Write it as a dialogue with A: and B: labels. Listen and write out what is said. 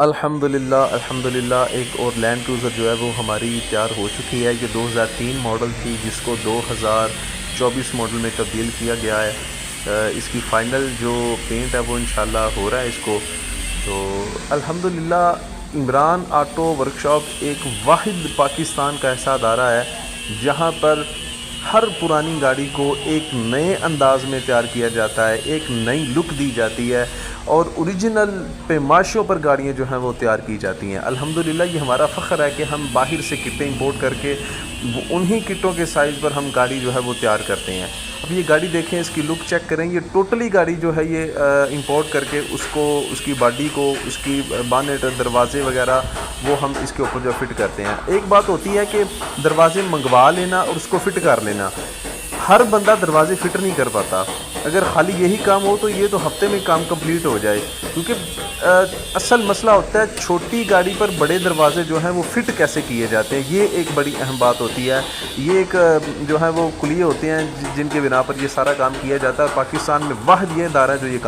A: الحمدللہ ایک اور لینڈ کروزر جو ہے وہ ہماری تیار ہو چکی ہے۔ یہ 2003 ماڈل تھی جس کو 2024 ماڈل میں تبدیل کیا گیا ہے۔ اس کی فائنل جو پینٹ ہے وہ انشاءاللہ ہو رہا ہے اس کو۔ تو الحمدللہ عمران آٹو ورکشاپ ایک واحد پاکستان کا ایسا ادارہ ہے جہاں پر ہر پرانی گاڑی کو ایک نئے انداز میں تیار کیا جاتا ہے، ایک نئی لک دی جاتی ہے اور اوریجنل پیمائشوں پر گاڑیاں جو ہیں وہ تیار کی جاتی ہیں۔ الحمدللہ یہ ہمارا فخر ہے کہ ہم باہر سے کٹیں امپورٹ کر کے انہی کٹوں کے سائز پر ہم گاڑی جو ہے وہ تیار کرتے ہیں۔ اب یہ گاڑی دیکھیں، اس کی لک چیک کریں، یہ ٹوٹلی گاڑی جو ہے یہ امپورٹ کر کے اس کی باڈی کو، اس کی بانٹ، دروازے وغیرہ وہ ہم اس کے اوپر جو فٹ کرتے ہیں۔ ایک بات ہوتی ہے کہ دروازے منگوا لینا اور اس کو فٹ کر لینا، ہر بندہ دروازے فٹ نہیں کر پاتا۔ اگر خالی یہی کام ہو تو یہ تو ہفتے میں کام کمپلیٹ ہو جائے، کیونکہ اصل مسئلہ ہوتا ہے چھوٹی گاڑی پر بڑے دروازے جو ہیں وہ فٹ کیسے کیے جاتے ہیں، یہ ایک بڑی اہم بات ہوتی ہے۔ یہ ایک جو ہے وہ کلیے ہوتے ہیں جن کے بنا پر یہ سارا کام کیا جاتا ہے، اور پاکستان میں واحد یہ ادارہ ہے جو یہ کام